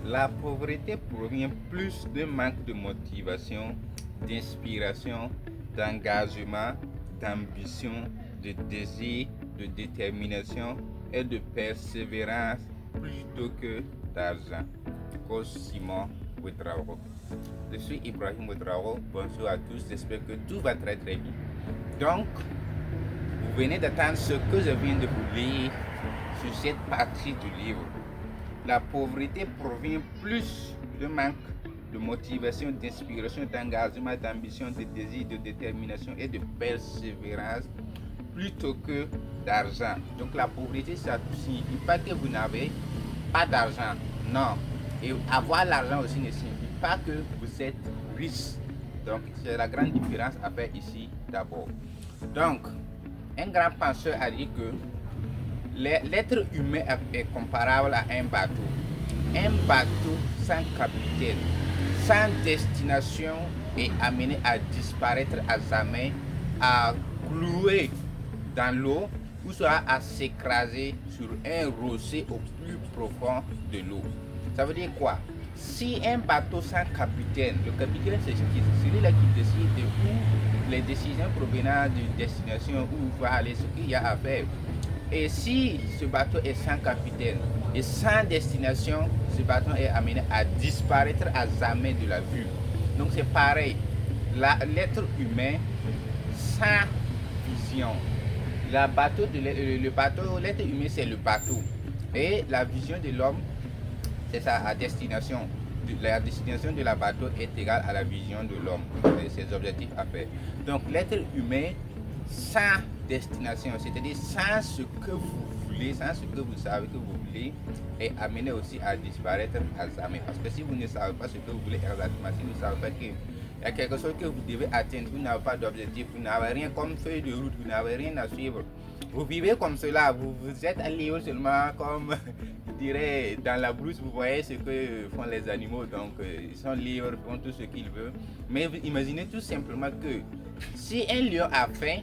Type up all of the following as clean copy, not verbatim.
La pauvreté provient plus d'un manque de motivation, d'inspiration, d'engagement, d'ambition, de désir, de détermination et de persévérance plutôt que d'argent. Coach Simon Ouedraogo. Je suis Ibrahim Ouedraogo. Bonjour à tous. J'espère que tout va très bien. Donc, vous venez d'entendre ce que je viens de vous lire sur cette partie du livre. La pauvreté provient plus de manque de motivation, d'inspiration, d'engagement, d'ambition, de désir, de détermination et de persévérance plutôt que d'argent. Donc la pauvreté, ça ne signifie pas que vous n'avez pas d'argent. Non. Et avoir l'argent aussi ne signifie pas que vous êtes riche. Donc c'est la grande différence à faire ici d'abord. Donc, un grand penseur a dit que l'être humain est comparable à un bateau. Un bateau sans capitaine, sans destination est amené à disparaître à jamais, à clouer dans l'eau ou soit à s'écraser sur un rocher au plus profond de l'eau. Ça veut dire quoi? Si un bateau sans capitaine, le capitaine c'est celui-là qui décide de où les décisions provenant d'une destination où va aller, ce qu'il y a à faire. Et si ce bateau est sans capitaine et sans destination, ce bateau est amené à disparaître à jamais de la vue. Donc c'est pareil, l'être humain sans vision. L'être humain c'est le bateau. Et la vision de l'homme, c'est sa destination. La destination de la bateau est égale à la vision de l'homme et ses objectifs à faire. Donc l'être humain sans destination, c'est-à-dire sans ce que vous voulez, sans ce que vous savez que vous voulez, est amené aussi à disparaître à jamais. Parce que si vous ne savez pas ce que vous voulez exactement, si vous ne savez pas qu'il y a quelque chose que vous devez atteindre, vous n'avez pas d'objectif, vous n'avez rien comme feuille de route, vous n'avez rien à suivre. Vous vivez comme cela, vous êtes libre seulement comme, je dirais, dans la brousse, vous voyez ce que font les animaux, donc ils sont libres, font tout ce qu'ils veulent. Mais vous imaginez tout simplement que si un lion a faim,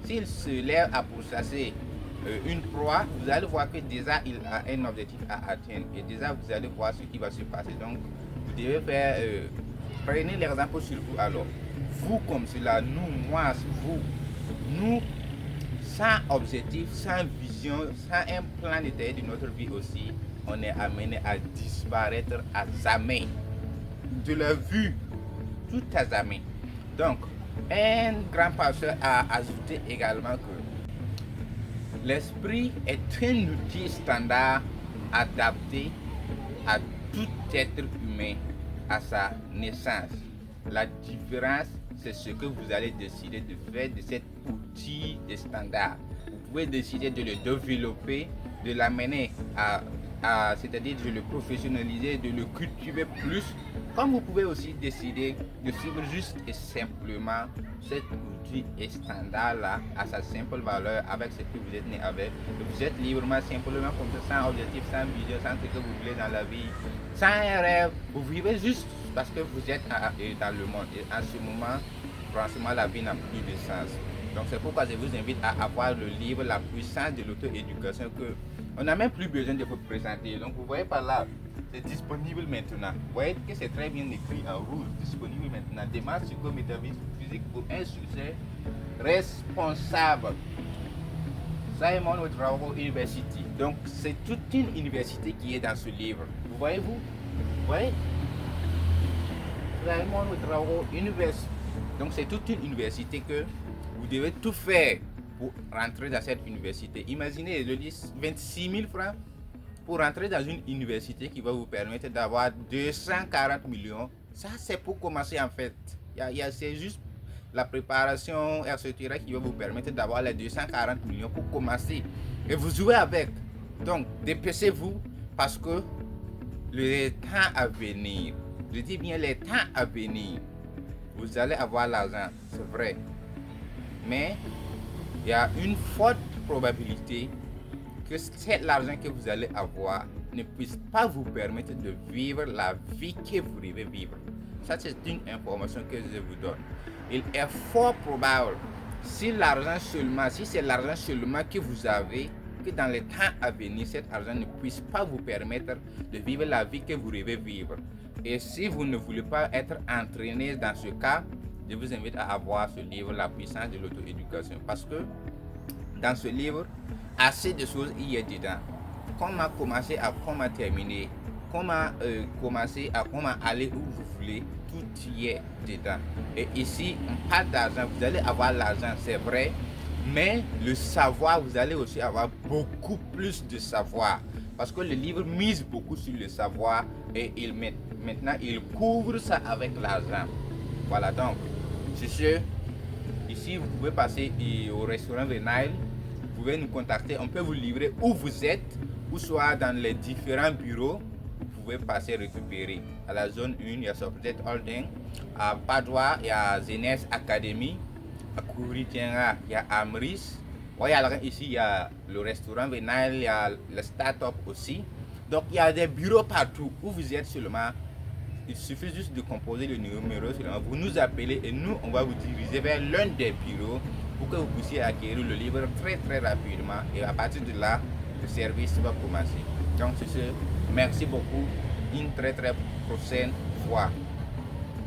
s'il se lève à pourchasser une proie, vous allez voir que déjà il a un objectif à atteindre et déjà vous allez voir ce qui va se passer. Donc vous devez faire, prenez l'exemple sur vous alors. Vous comme cela, nous, moi, vous, nous, sans objectif, sans vision, sans un plan détaillé de notre vie aussi, on est amené à disparaître à jamais. De la vue, tout à jamais. Donc, un grand pasteur a ajouté également que l'esprit est un outil standard adapté à tout être humain à sa naissance. La différence, c'est ce que vous allez décider de faire de cet outil de standard. Vous pouvez décider de le développer, de l'amener c'est-à-dire de le professionnaliser, de le cultiver plus, comme vous pouvez aussi décider de suivre juste et simplement cet outil standard là à sa simple valeur avec ce que vous êtes né avec. Vous êtes librement, simplement comme ça, sans objectif, sans vision, sans ce que vous voulez dans la vie, sans un rêve. Vous vivez juste parce que vous êtes dans le monde. Et en ce moment, franchement, la vie n'a plus de sens. Donc c'est pourquoi je vous invite à avoir le livre La puissance de l'auto-éducation que on n'a même plus besoin de vous présenter. Donc vous voyez par là, c'est disponible maintenant. Vous voyez que c'est très bien écrit en rouge, disponible maintenant. Démarche psychométaphysique pour un succès responsable. Simon Ouedraogo University. Donc c'est toute une université qui est dans ce livre. Vous voyez-vous? Vous voyez? Simon Ouedraogo University. Donc c'est toute une université que vous devez tout faire pour rentrer dans cette université. Imaginez, je dis 26 000 francs pour rentrer dans une université qui va vous permettre d'avoir 240 millions. Ça, c'est pour commencer en fait. C'est juste la préparation, etc. qui va vous permettre d'avoir les 240 millions pour commencer. Et vous jouez avec. Donc, dépêchez-vous parce que le temps à venir, je dis bien les temps à venir, vous allez avoir l'argent, c'est vrai. Mais il y a une forte probabilité que cet argent que vous allez avoir ne puisse pas vous permettre de vivre la vie que vous rêvez vivre. Ça, c'est une information que je vous donne. Il est fort probable, si c'est l'argent seulement que vous avez, que dans les temps à venir, cet argent ne puisse pas vous permettre de vivre la vie que vous rêvez vivre. Et si vous ne voulez pas être entraîné dans ce cas, je vous invite à avoir ce livre, La puissance de l'auto-éducation. Parce que dans ce livre, assez de choses y est dedans. Comment commencer à comment terminer, comment commencer à comment aller où vous voulez, tout y est dedans. Et ici, on parle d'argent, vous allez avoir l'argent, c'est vrai, mais le savoir, vous allez aussi avoir beaucoup plus de savoir. Parce que le livre mise beaucoup sur le savoir et maintenant il couvre ça avec l'argent. Voilà, donc, c'est sûr. Ici, vous pouvez passer au restaurant The Nile. Vous pouvez nous contacter. On peut vous livrer où vous êtes, ou soit dans les différents bureaux. Vous pouvez passer récupérer. À la zone 1, il y a Sopret Holding. À Padoua, il y a Zenes Academy. À Kouritienra, il y a Amris. Ici, il y a le restaurant The Nile, il y a le start-up aussi. Donc, il y a des bureaux partout où vous êtes seulement. Il suffit juste de composer le numéro seulement. Vous nous appelez et nous, on va vous diriger vers l'un des bureaux pour que vous puissiez acquérir le livre très très rapidement. Et à partir de là, le service va commencer. Donc, c'est ce. Merci beaucoup. Une très très prochaine fois.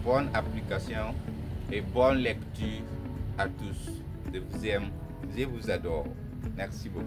Bonne application et bonne lecture à tous. Je vous aime. Je vous adore. Merci beaucoup.